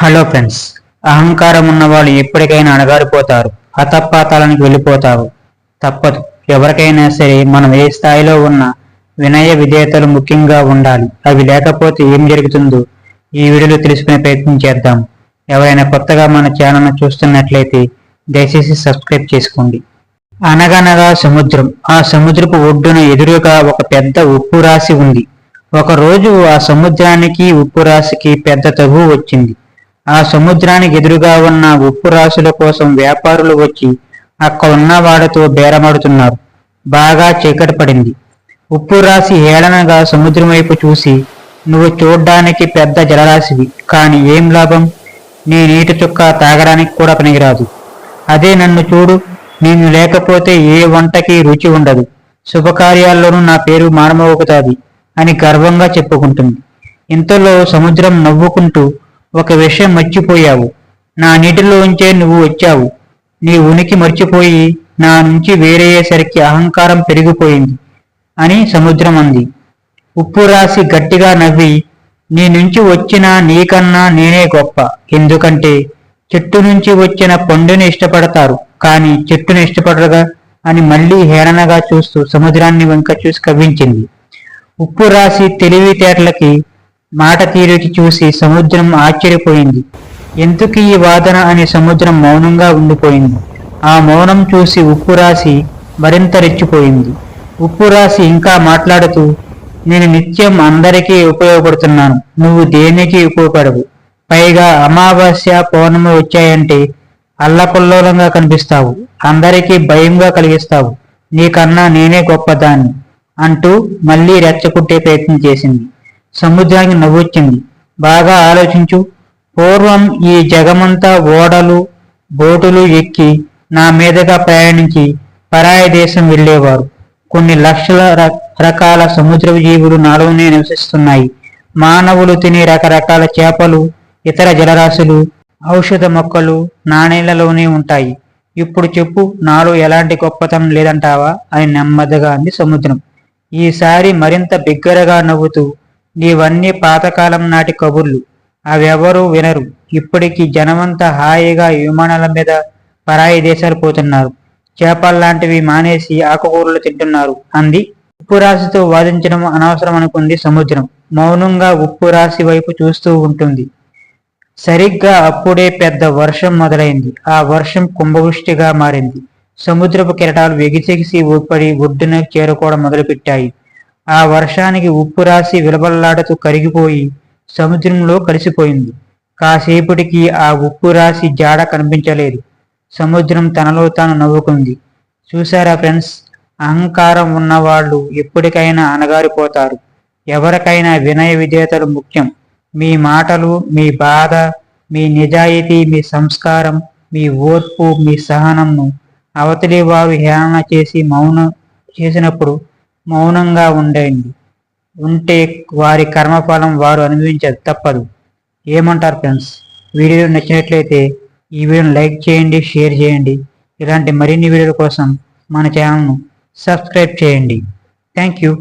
Hello friends, అహంకారం ఉన్నవాళ్ళు ఎప్పటికైనా అణగారిపోతారు, అతపాతాళానికి వెళ్ళిపోతారు. తప్పదు. ఎవరికైనా సరే మనం ఏ స్థాయిలో ఉన్నా వినయ విధేయతలు ముఖ్యంగా ఉండాలి. అవి లేకపోతే ఏం జరుగుతుందో ఈ వీడియోలో తెలుసుకునే ప్రయత్నం చేద్దాం. ఎవరైనా కొత్తగా మన ఛానల్ను చూస్తున్నట్లయితే దయచేసి సబ్స్క్రైబ్ చేసుకోండి. అనగనగా సముద్రం. ఆ సముద్రపు ఒడ్డున ఎదురుగా ఒక పెద్ద ఉప్పు రాశి ఉంది. ఒకరోజు ఆ సముద్రానికి ఉప్పు రాశికి పెద్ద తగువ వచ్చింది. ఆ సముద్రానికి ఎదురుగా ఉన్న ఉప్పు రాశుల కోసం వ్యాపారులు వచ్చి అక్కడున్న వాడితో బేరమాడుతున్నారు. బాగా చీకటి పడింది. ఉప్పు రాశి హేళనగా సముద్రం వైపు చూసి, నువ్వు చూడ్డానికి పెద్ద జలరాశివి, కాని ఏం లాభం? నీ నీటి చుక్క తాగడానికి కూడా పనికిరాదు. అదే నన్ను చూడు, నేను లేకపోతే ఏ వంటకి రుచి ఉండదు, శుభకార్యాల్లోనూ నా పేరు మానమోగుతాది అని గర్వంగా చెప్పుకుంటుంది. ఇంతలో సముద్రం నవ్వుకుంటూ, ఒక విషయం మర్చిపోయావు. నా నీటిలోంచే నువ్వు వచ్చావు. నీ ఉనికి మర్చిపోయి నా నుంచి వేరయ్యేసరికి అహంకారం పెరిగిపోయింది అని సముద్రం అంది. ఉప్పు రాసి గట్టిగా నవ్వి, నీ నుంచి వచ్చిన నీకన్నా నేనే గొప్ప. ఎందుకంటే చెట్టు నుంచి వచ్చిన పండుని ఇష్టపడతారు, కానీ చెట్టుని ఇష్టపడరుగా అని మళ్ళీ హేళనగా చూస్తూ సముద్రాన్ని వెంక చూసి కవ్వించింది. ఉప్పు రాసి తెలివితేటలకి మాట తీరుకి చూసి సముద్రం ఆశ్చర్యపోయింది. ఎందుకు ఈ వాదన అని సముద్రం మౌనంగా ఉండిపోయింది. ఆ మౌనం చూసి ఉప్పు రాసి మరింత రెచ్చిపోయింది. ఉప్పు రాసి ఇంకా మాట్లాడుతూ, నేను నిత్యం అందరికీ ఉపయోగపడుతున్నాను, నువ్వు దేనికి ఉపయోగపడవు. పైగా అమావాస్య పౌర్ణమి వచ్చాయంటే అల్లకల్లోలంగా కనిపిస్తావు, అందరికీ భయంగా కలిగిస్తావు. నీకన్నా నేనే గొప్పదాన్ని అంటూ మళ్ళీ రెచ్చగొట్టే ప్రయత్నం చేసింది. సముద్రానికి నవ్వొచ్చింది. బాగా ఆలోచించు. పూర్వం ఈ జగమంతా ఓడలు బోటులు ఎక్కి నా మీదుగా ప్రయాణించి పరాయి దేశం వెళ్ళేవారు. కొన్ని లక్షల రకాల సముద్రపు జీవులు నాలోనే నివసిస్తున్నాయి. మానవులు తినే రకరకాల చేపలు, ఇతర జలరాశులు, ఔషధ మొక్కలు నాణేలలోనే ఉంటాయి. ఇప్పుడు చెప్పు, నాలో ఎలాంటి గొప్పతనం లేదంటావా అని నెమ్మదిగా అంది సముద్రం. ఈసారి మరింత బిగ్గరగా నవ్వుతూ, నీవన్నీ పాతకాలం నాటి కబుర్లు, అవెవరూ వినరు. ఇప్పటికీ జనమంతా హాయిగా విమానాల మీద పరాయి దేశాలు పోతున్నారు, చేపల్లాంటివి మానేసి ఆకుకూరలు తింటున్నారు అంది. ఉప్పు రాశితో వాదించడం అనవసరం అనుకుంది సముద్రం. మౌనంగా ఉప్పు రాశి వైపు చూస్తూ ఉంటుంది. సరిగ్గా అప్పుడే పెద్ద వర్షం మొదలైంది. ఆ వర్షం కుంభవృష్టిగా మారింది. సముద్రపు కెరటాలు ఎగిసెగిసి ఊపడి ఒడ్డున చేరుకోవడం మొదలుపెట్టాయి. ఆ వర్షానికి ఉప్పు రాశి విలబల్లాడుతూ కరిగిపోయి సముద్రంలో కలిసిపోయింది. కాసేపటికి ఆ ఉప్పు రాశి జాడ కనిపించలేదు. సముద్రం తనలో తాను నవ్వుకుంది. చూశారా ఫ్రెండ్స్, అహంకారం ఉన్నవాళ్ళు ఎప్పటికైనా అణగారిపోతారు. ఎవరికైనా వినయ విధేయతలు ముఖ్యం. మీ మాటలు, మీ బాధ, మీ నిజాయితీ, మీ సంస్కారం, మీ ఓర్పు, మీ సహనంను అవతలి వారు హేళన చేసి చేసినప్పుడు మౌనంగా ఉంటే వారి కర్మఫలం వారు అనుభవించదు, తప్పదు. ఏమంటారు ఫ్రెండ్స్? వీడియో నచ్చినట్లయితే ఈ వీడియోని లైక్ చేయండి, షేర్ చేయండి. ఇలాంటి మరిన్ని వీడియోల కోసం మన ఛానల్ను సబ్స్క్రైబ్ చేయండి. Thank you.